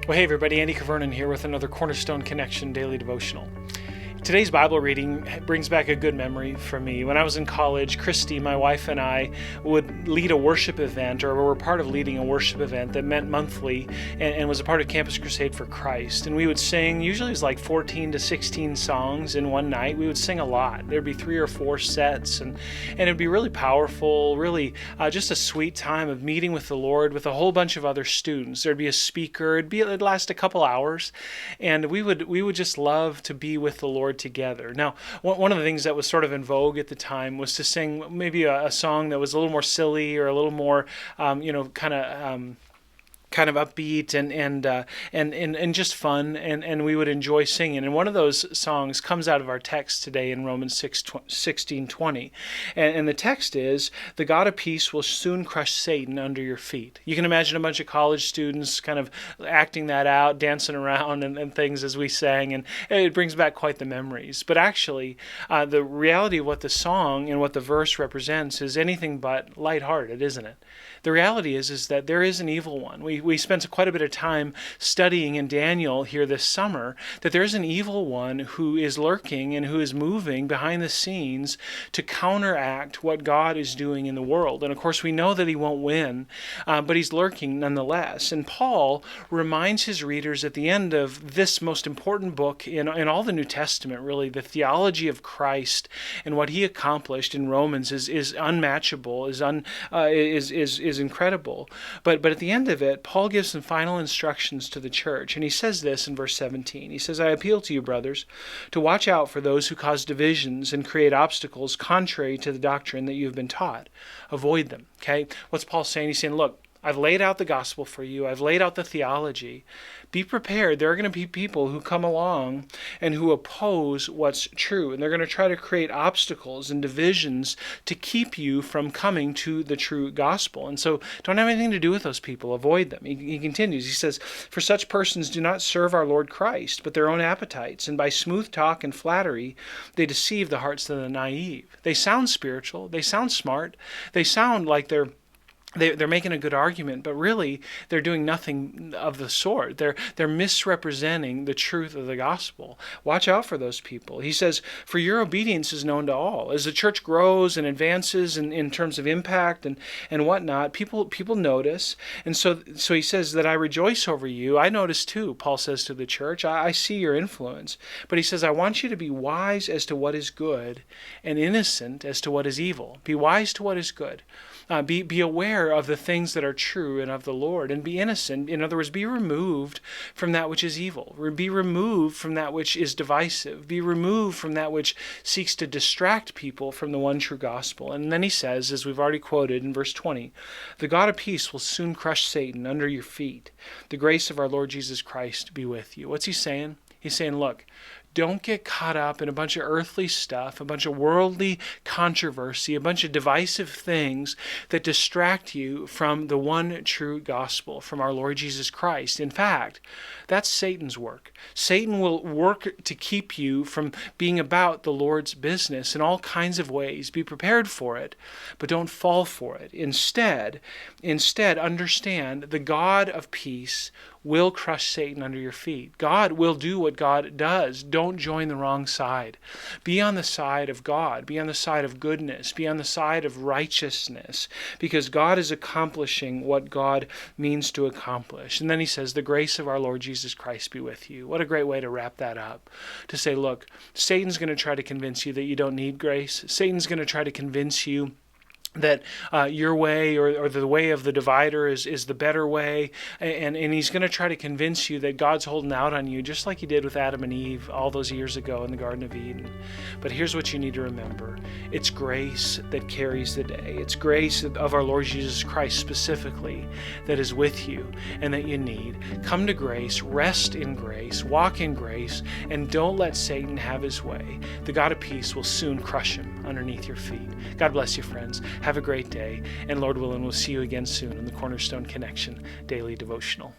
Well, hey everybody, Andy Kvernen here with another Cornerstone Connection daily devotional. Today's Bible reading brings back a good memory for me. When I was in college, Christy, my wife, and I would lead a worship event, or were part of leading a worship event that met monthly and was a part of Campus Crusade for Christ. And we would sing, usually it was like 14 to 16 songs in one night. We would sing a lot. There'd be 3 or 4 sets, and it'd be really powerful, really just a sweet time of meeting with the Lord with a whole bunch of other students. There'd be a speaker. It'd last a couple hours, and we would just love to be with the Lord together. Now, one of the things that was sort of in vogue at the time was to sing maybe a song that was a little more silly or a little more, kind of upbeat and just fun, and we would enjoy singing. And one of those songs comes out of our text today in Romans 16:20, and the text is, "The God of peace will soon crush Satan under your feet." You can imagine a bunch of college students kind of acting that out, dancing around and things as we sang, and it brings back quite the memories. But actually, the reality of what the song and what the verse represents is anything but lighthearted, isn't it? The reality is that there is an evil one. We spent quite a bit of time studying in Daniel here this summer that there is an evil one who is lurking and who is moving behind the scenes to counteract what God is doing in the world. And of course, we know that he won't win, but he's lurking nonetheless. And Paul reminds his readers at the end of this most important book in all the New Testament, really, the theology of Christ and what he accomplished in Romans is unmatchable, is incredible. But at the end of it, Paul gives some final instructions to the church, and he says this in verse 17. He says, "I appeal to you, brothers, to watch out for those who cause divisions and create obstacles contrary to the doctrine that you have been taught. Avoid them." Okay? What's Paul saying? He's saying, look, I've laid out the gospel for you. I've laid out the theology. Be prepared. There are going to be people who come along and who oppose what's true. And they're going to try to create obstacles and divisions to keep you from coming to the true gospel. And so don't have anything to do with those people. Avoid them. He continues. He says, "For such persons do not serve our Lord Christ, but their own appetites. And by smooth talk and flattery, they deceive the hearts of the naive." They sound spiritual. They sound smart. They sound like they're making a good argument, but really they're doing nothing of the sort. They're misrepresenting the truth of the gospel. Watch out for those people. He says, "For your obedience is known to all." As the church grows and advances in terms of impact and whatnot, people notice. And so he says that I rejoice over you. I notice too, Paul says to the church. I see your influence. But he says, I want you to be wise as to what is good and innocent as to what is evil. Be wise to what is good. Be aware of the things that are true and of the Lord, and be innocent. In other words, be removed from that which is evil. Be removed from that which is divisive. Be removed from that which seeks to distract people from the one true gospel. And then he says, as we've already quoted in verse 20, "The God of peace will soon crush Satan under your feet. The grace of our Lord Jesus Christ be with you." What's he saying? He's saying, look, don't get caught up in a bunch of earthly stuff, a bunch of worldly controversy, a bunch of divisive things that distract you from the one true gospel, from our Lord Jesus Christ. In fact, that's Satan's work. Satan will work to keep you from being about the Lord's business in all kinds of ways. Be prepared for it, but don't fall for it. Instead, understand the God of peace will crush Satan under your feet. God will do what God does. Don't join the wrong side. Be on the side of God. Be on the side of goodness. Be on the side of righteousness, because God is accomplishing what God means to accomplish. And then he says, "The grace of our Lord Jesus Christ be with you." What a great way to wrap that up. To say, look, Satan's going to try to convince you that you don't need grace. Satan's going to try to convince you that your way or the way of the divider is the better way, and he's going to try to convince you that God's holding out on you, just like he did with Adam and Eve all those years ago in the Garden of Eden. But here's what you need to remember. It's grace that carries the day. It's grace of our Lord Jesus Christ specifically that is with you and that you need. Come to grace, rest in grace, walk in grace, and don't let Satan have his way. The God of peace will soon crush him underneath your feet. God bless you, friends. Have a great day, and Lord willing, we'll see you again soon in the Cornerstone Connection Daily Devotional.